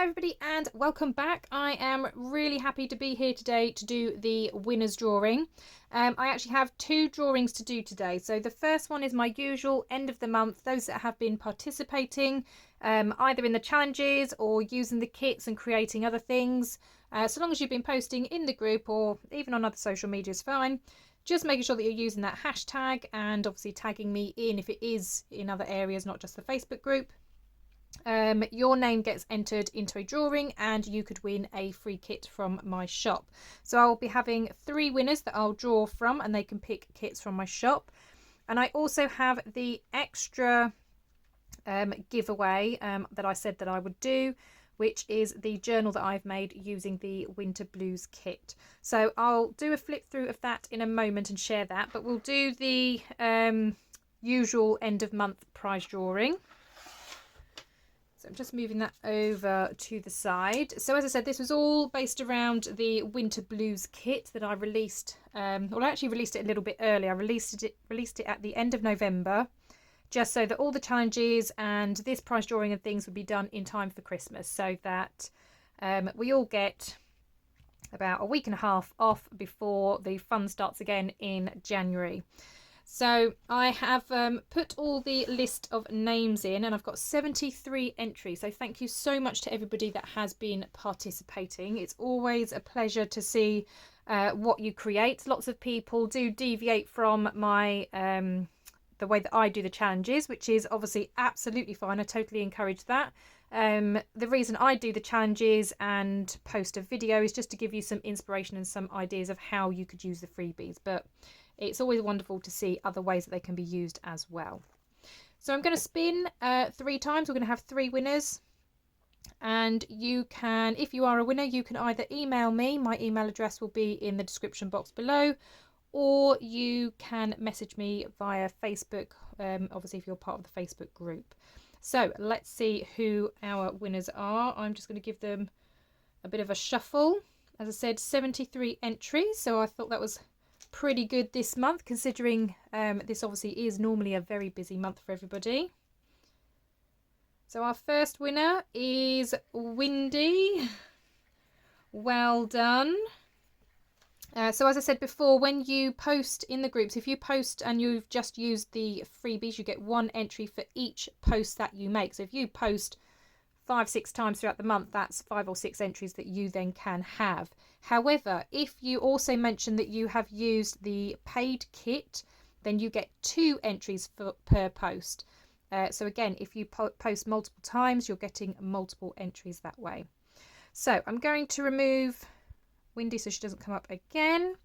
Hello everybody and welcome back. I am really happy to be here today to do the winners drawing. I actually have two drawings to do today. So the first one is my usual end of the month, those that have been participating either in the challenges or using the kits and creating other things. So long as you've been posting in the group or even on other social media is fine. Just making sure that you're using that hashtag and obviously tagging me in if it is in other areas, not just the Facebook group. Your name gets entered into a drawing and you could win a free kit from my shop. So I'll be having 3 winners that I'll draw from and they can pick kits from my shop. And I also have the extra giveaway that I said that I would do, which is the journal that I've made using the Winter Blues kit. So I'll do a flip through of that in a moment and share that, but we'll do the usual end of month prize drawing. So I'm just moving that over to the side. So as I said, this was all based around the Winter Blues kit that I released. Well, I actually released it a little bit early. I released it at the end of November, just so that all the challenges and this prize drawing and things would be done in time for Christmas, so that we all get about a week and a half off before the fun starts again in January. So I have put all the list of names in and I've got 73 entries. So thank you so much to everybody that has been participating. It's always a pleasure to see what you create. Lots of people do deviate from my the way that I do the challenges, which is obviously absolutely fine. I totally encourage that. The reason I do the challenges and post a video is just to give you some inspiration and some ideas of how you could use the freebies. But it's always wonderful to see other ways that they can be used as well. So I'm going to spin 3 times. We're going to have 3 winners. And you can, if you are a winner, you can either email me. My email address will be in the description box below. Or you can message me via Facebook, obviously if you're part of the Facebook group. So let's see who our winners are. I'm just going to give them a bit of a shuffle. As I said, 73 entries. So I thought that was pretty good this month, considering this obviously is normally a very busy month for everybody. So our first winner is Windy. Well done. So as I said before, when you post in the groups, if you post and you've just used the freebies, you get 1 entry for each post that you make. So if you post 5-6 times throughout the month, that's 5 or 6 entries that you then can have. However, if you also mention that you have used the paid kit, then you get 2 entries per post. So again, if you post multiple times, you're getting multiple entries that way. So I'm going to remove Windy so she doesn't come up again.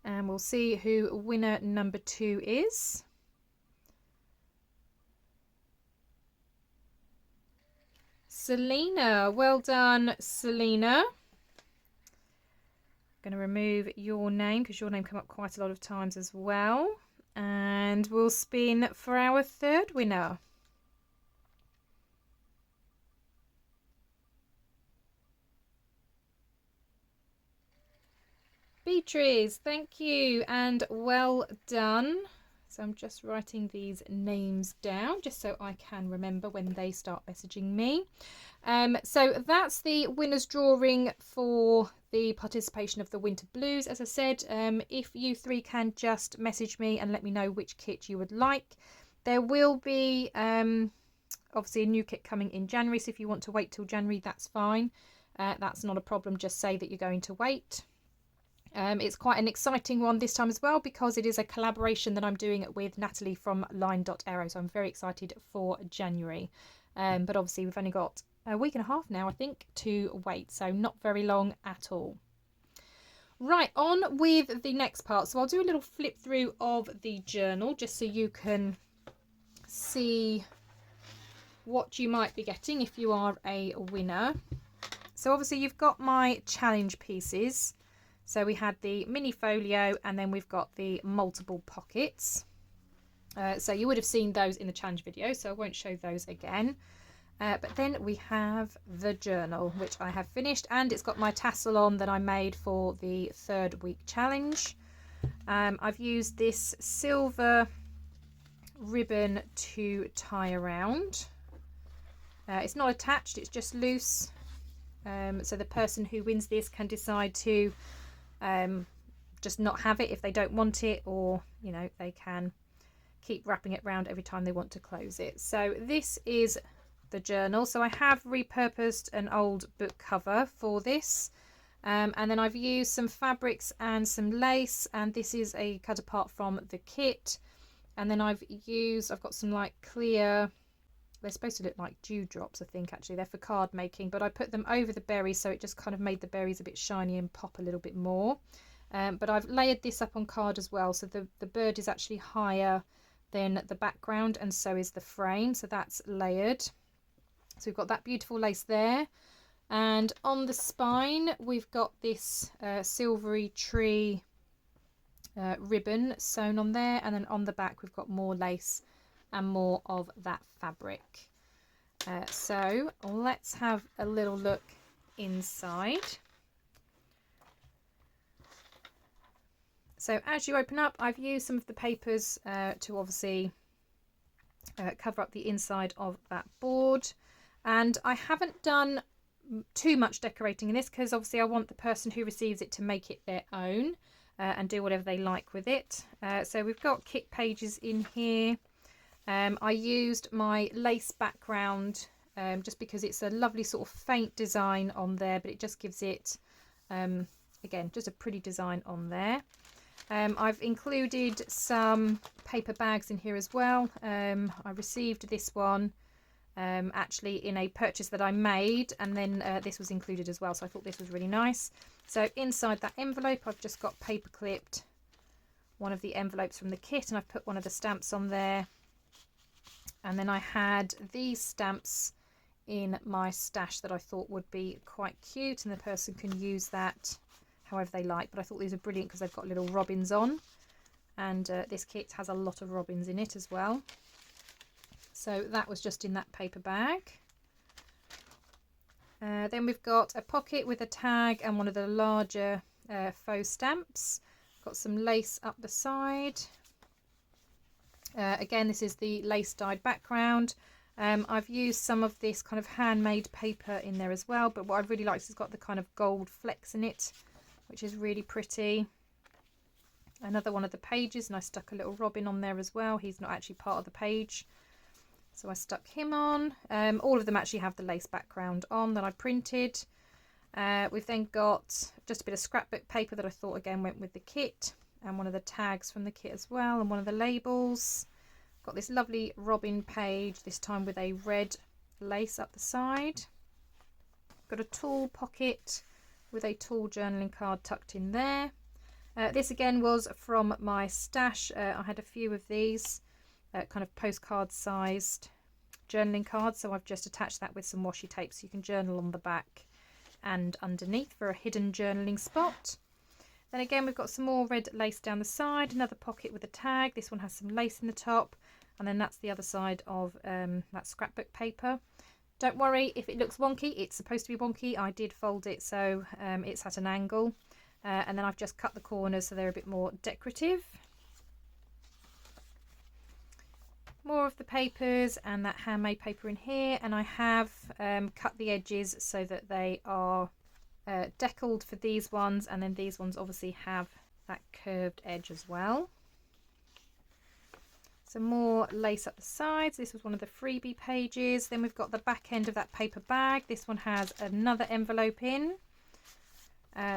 And we'll see who winner number 2 is. Selena, well done, Selena. I'm going to remove your name because your name came up quite a lot of times as well. And we'll spin for our 3rd winner. Beatrice, thank you and well done. So I'm just writing these names down just so I can remember when they start messaging me. So that's the winner's drawing for the participation of the Winter Blues. As I said, if you 3 can just message me and let me know which kit you would like. There will be obviously a new kit coming in January, so if you want to wait till January, that's fine. That's not a problem, just say that you're going to wait. It's quite an exciting one this time as well because it is a collaboration that I'm doing with Natalie from Line.Aero, so I'm very excited for January. But obviously we've only got a week and a half now, I think, to wait, so not very long at all. Right, on with the next part. So I'll do a little flip through of the journal just so you can see what you might be getting if you are a winner. So obviously you've got my challenge pieces. So we had the mini folio and then we've got the multiple pockets. So you would have seen those in the challenge video, so I won't show those again. But then we have the journal, which I have finished, and it's got my tassel on that I made for the 3rd week challenge. I've used this silver ribbon to tie around. It's not attached, it's just loose. So the person who wins this can decide to just not have it if they don't want it, or you know, they can keep wrapping it around every time they want to close it. So this is the journal. So I have repurposed an old book cover for this, and then I've used some fabrics and some lace, and this is a cut apart from the kit. And then I've got some like clear, they're supposed to look like dewdrops, I think actually, they're for card making, but I put them over the berries so it just kind of made the berries a bit shiny and pop a little bit more. But I've layered this up on card as well, so the bird is actually higher than the background, and so is the frame, so that's layered. So we've got that beautiful lace there, and on the spine we've got this silvery tree ribbon sewn on there, and then on the back we've got more lace and more of that fabric. So let's have a little look inside. So as you open up, I've used some of the papers to obviously cover up the inside of that board, and I haven't done too much decorating in this because obviously I want the person who receives it to make it their own and do whatever they like with it. So we've got kit pages in here. I used my lace background just because it's a lovely sort of faint design on there, but it just gives it again just a pretty design on there. I've included some paper bags in here as well. I received this one actually in a purchase that I made, and then this was included as well, so I thought this was really nice. So inside that envelope I've just got paper clipped one of the envelopes from the kit, and I've put one of the stamps on there. And then I had these stamps in my stash that I thought would be quite cute, and the person can use that however they like, but I thought these are brilliant because they've got little robins on, and this kit has a lot of robins in it as well. So that was just in that paper bag. Then we've got a pocket with a tag and one of the larger faux stamps. Got some lace up the side. Again, this is the lace dyed background. I've used some of this kind of handmade paper in there as well, but what I really like is it's got the kind of gold flecks in it, which is really pretty. Another one of the pages, and I stuck a little robin on there as well. He's not actually part of the page, so I stuck him on. All of them actually have the lace background on that I printed. We've then got just a bit of scrapbook paper that I thought again went with the kit, and one of the tags from the kit as well, and one of the labels. Got this lovely robin page, this time with a red lace up the side. Got a tall pocket with a tall journaling card tucked in there. This again was from my stash. I had a few of these kind of postcard sized journaling cards, so I've just attached that with some washi tape so you can journal on the back and underneath for a hidden journaling spot. Then again we've got some more red lace down the side, another pocket with a tag. This one has some lace in the top, and then that's the other side of that scrapbook paper. Don't worry if it looks wonky, it's supposed to be wonky. I did fold it so it's at an angle, and then I've just cut the corners so they're a bit more decorative. More of the papers and that handmade paper in here, and I have cut the edges so that they are deckled for these ones, and then these ones obviously have that curved edge as well. Some more lace up the sides. This was one of the freebie pages. Then we've got the back end of that paper bag. This one has another envelope in.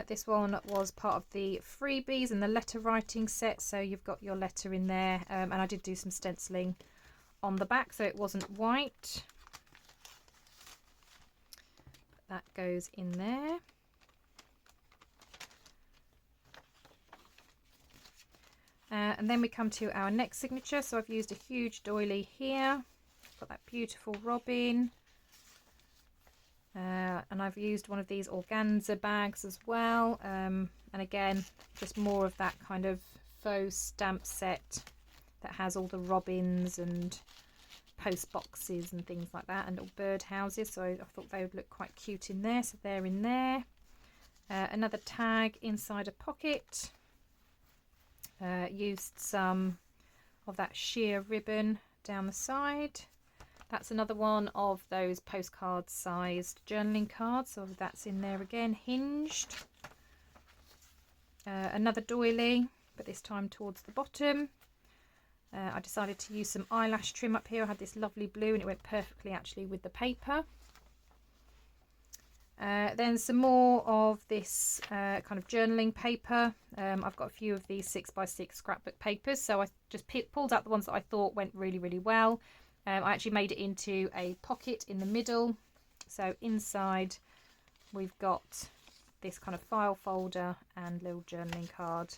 This one was part of the freebies and the letter writing set, so you've got your letter in there, and I did do some stenciling on the back so it wasn't white. That goes in there. And then we come to our next signature. So I've used a huge doily here. Got that beautiful robin. And I've used one of these organza bags as well. And again, just more of that kind of faux stamp set that has all the robins and post boxes and things like that, and little bird houses. So I thought they would look quite cute in there. So they're in there. Another tag inside a pocket. Used some of that sheer ribbon down the side, That's another one of those postcard sized journaling cards, so that's in there again, hinged. Another doily, but this time towards the bottom. I decided to use some eyelash trim up here. I had this lovely blue and it went perfectly actually with the paper. Then some more of this kind of journaling paper. I've got a few of these 6x6 scrapbook papers, so I just pulled out the ones that I thought went really, really well. I actually made it into a pocket in the middle. So inside we've got this kind of file folder and little journaling card,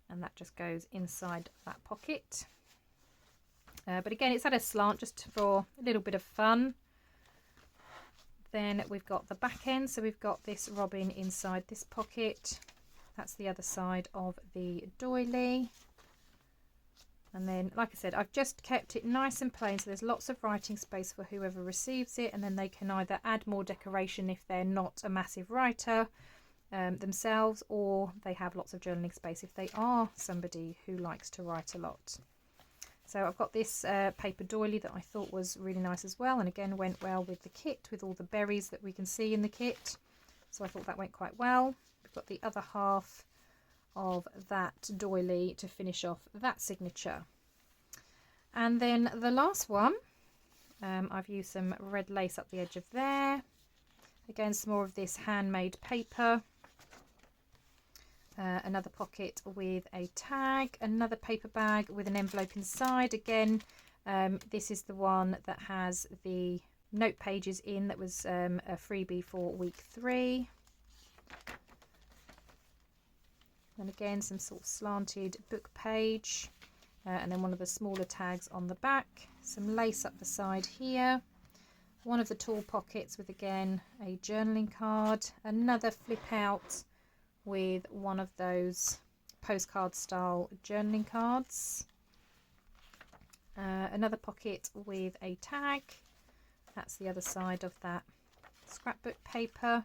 and that just goes inside that pocket. But again, it's at a slant just for a little bit of fun. Then we've got the back end, so we've got this robin inside this pocket. That's the other side of the doily. And then, like I said, I've just kept it nice and plain, so there's lots of writing space for whoever receives it, and then they can either add more decoration if they're not a massive writer themselves, or they have lots of journaling space if they are somebody who likes to write a lot. So I've got this paper doily that I thought was really nice as well, and again went well with the kit, with all the berries that we can see in the kit. So I thought that went quite well. We've got the other half of that doily to finish off that signature. And then the last one, I've used some red lace up the edge of there. Again, some more of this handmade paper. Another pocket with a tag, another paper bag with an envelope inside. Again, this is the one that has the note pages in, that was a freebie for week 3. And again, some sort of slanted book page, and then one of the smaller tags on the back, some lace up the side here, one of the tall pockets with again a journaling card, another flip out with one of those postcard style journaling cards, another pocket with a tag. That's the other side of that scrapbook paper.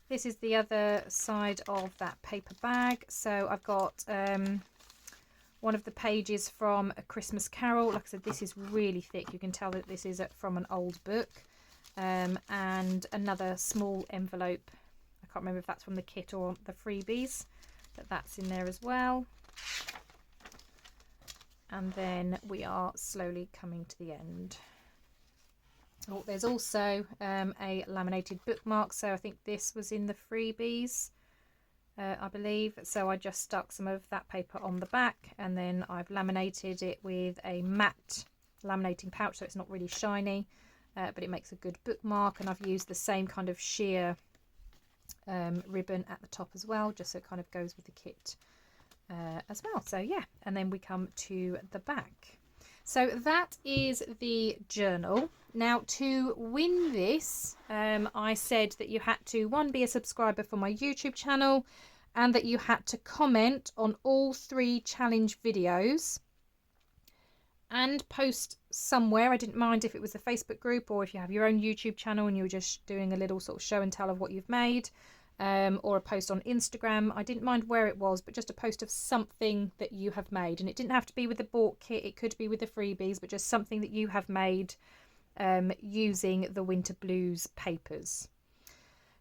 This is the other side of that paper bag. So I've got one of the pages from A Christmas Carol. Like I said, this is really thick. You can tell that this is from an old book. And another small envelope. I can't remember if that's from the kit or the freebies, but that's in there as well. And then we are slowly coming to the end. Oh, there's also a laminated bookmark, so I think this was in the freebies, I believe. So I just stuck some of that paper on the back, and then I've laminated it with a matte laminating pouch, so it's not really shiny, but it makes a good bookmark. And I've used the same kind of sheer ribbon at the top as well, just so it kind of goes with the kit as well. So yeah, and then we come to the back. So that is the journal. Now, to win this, I said that you had to, one, be a subscriber for my YouTube channel, and that you had to comment on all 3 challenge videos and post somewhere. I didn't mind if it was a Facebook group or if you have your own YouTube channel and you were just doing a little sort of show and tell of what you've made, or a post on Instagram. I didn't mind where it was, but just a post of something that you have made. And it didn't have to be with the bought kit, it could be with the freebies, but just something that you have made using the Winter Blues papers.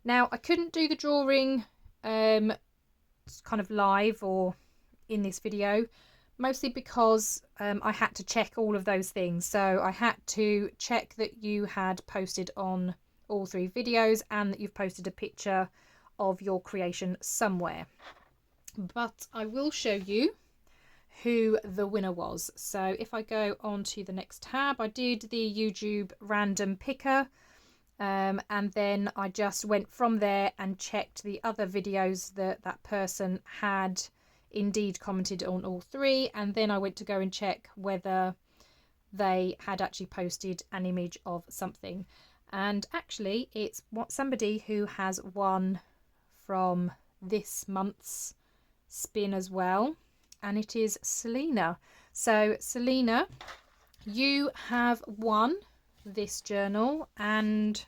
Now, I couldn't do the drawing kind of live or in this video, mostly because I had to check all of those things. So I had to check that you had posted on all 3 videos and that you've posted a picture of your creation somewhere. But I will show you who the winner was. So if I go on to the next tab, I did the YouTube random picker, and then I just went from there and checked the other videos that that person had indeed commented on all 3, and then I went to go and check whether they had actually posted an image of something. And actually it's somebody who has won from this month's spin as well, and it is Selena. So Selena, you have won this journal and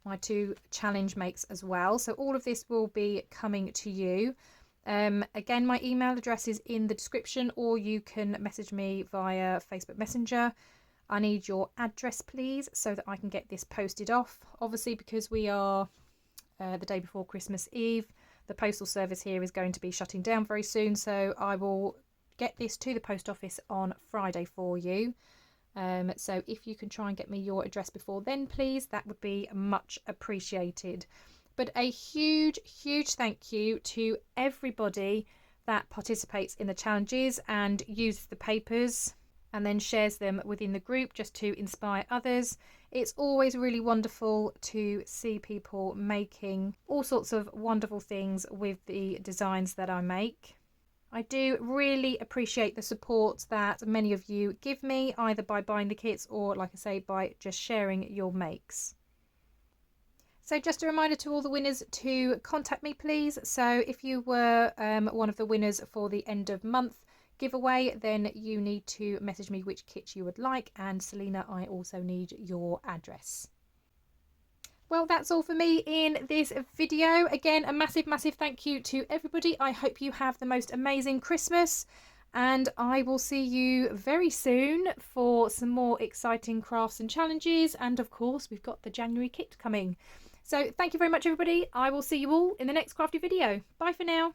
my 2 challenge makes as well. So all of this will be coming to you. Again, my email address is in the description, or you can message me via Facebook Messenger. I need your address please, so that I can get this posted off. Obviously, because we are the day before Christmas Eve, the postal service here is going to be shutting down very soon, so I will get this to the post office on Friday for you. So if you can try and get me your address before then, please, that would be much appreciated. But a huge thank you to everybody that participates in the challenges and uses the papers and then shares them within the group just to inspire others. It's always really wonderful to see people making all sorts of wonderful things with the designs that I make. I do really appreciate the support that many of you give me, either by buying the kits or, like I say, by just sharing your makes. So just a reminder to all the winners to contact me, please. So if you were one of the winners for the end of month giveaway, then you need to message me which kit you would like. And Selena, I also need your address. Well, that's all for me in this video. Again, a massive thank you to everybody. I hope you have the most amazing Christmas, and I will see you very soon for some more exciting crafts and challenges. And of course, we've got the January kit coming. So thank you very much, everybody. I will see you all in the next crafty video. Bye for now.